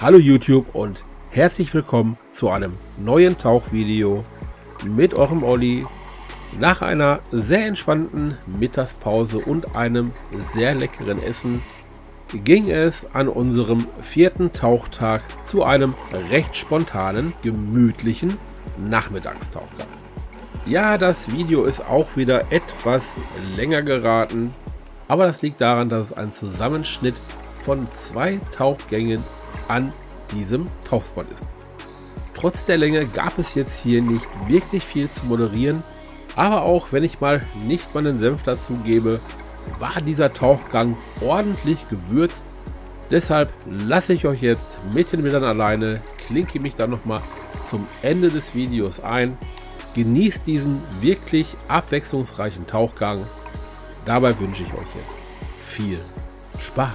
Hallo YouTube und herzlich willkommen zu einem neuen Tauchvideo mit eurem Olli. Nach einer sehr entspannten Mittagspause und einem sehr leckeren Essen ging es an unserem 4. Tauchtag zu einem recht spontanen, gemütlichen Nachmittagstauchgang. Ja, das Video ist auch wieder etwas länger geraten, aber das liegt daran, dass es ein Zusammenschnitt von 2 Tauchgängen an diesem Tauchspot ist. Trotz der Länge gab es jetzt hier nicht wirklich viel zu moderieren, aber auch wenn ich mal nicht meinen Senf dazu gebe, war dieser Tauchgang ordentlich gewürzt. Deshalb lasse ich euch jetzt mit den Bildern alleine, klinke mich dann nochmal zum Ende des Videos ein. Genießt diesen wirklich abwechslungsreichen Tauchgang. Dabei wünsche ich euch jetzt viel Spaß.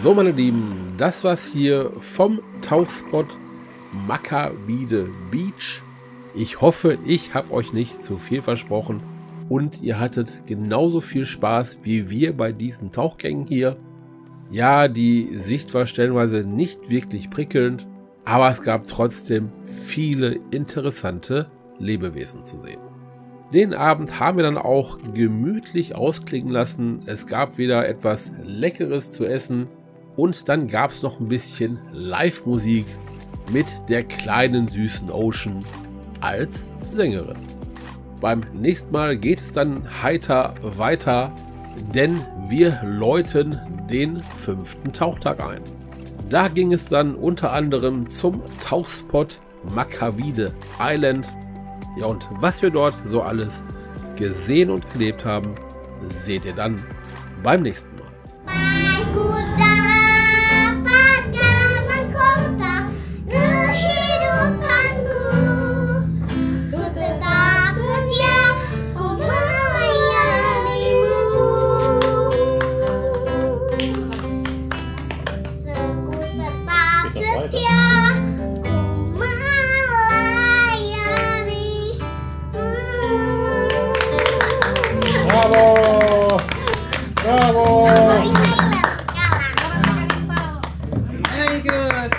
So meine Lieben, das war's hier vom Tauchspot Makawide Beach. Ich hoffe, ich habe euch nicht zu viel versprochen und ihr hattet genauso viel Spaß wie wir bei diesen Tauchgängen hier. Ja, die Sicht war stellenweise nicht wirklich prickelnd, aber es gab trotzdem viele interessante Lebewesen zu sehen. Den Abend haben wir dann auch gemütlich ausklingen lassen. Es gab wieder etwas Leckeres zu essen und dann gab es noch ein bisschen Live-Musik mit der kleinen süßen Ocean als Sängerin. Beim nächsten Mal geht es dann heiter weiter, denn wir läuten den 5. Tauchtag ein. Da ging es dann unter anderem zum Tauchspot Makawide Island. Ja, und was wir dort so alles gesehen und erlebt haben, seht ihr dann beim nächsten Mal. Bravo! Bravo! Very good.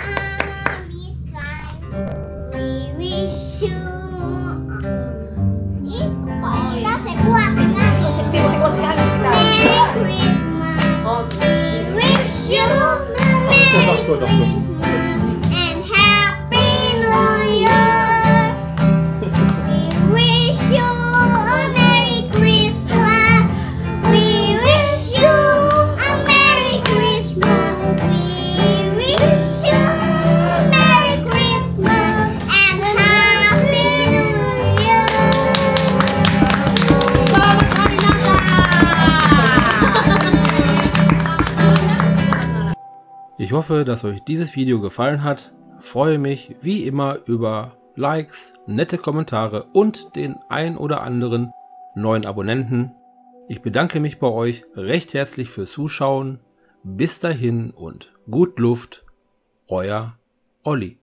And Happy New Year. We wish you a Merry Christmas. We wish you a Merry Christmas. We wish you a Merry Christmas and Happy New Year. Ich hoffe, dass euch dieses Video gefallen hat. Freue mich wie immer über Likes, nette Kommentare und den ein oder anderen neuen Abonnenten. Ich bedanke mich bei euch recht herzlich fürs Zuschauen. Bis dahin und gut Luft, euer Olli.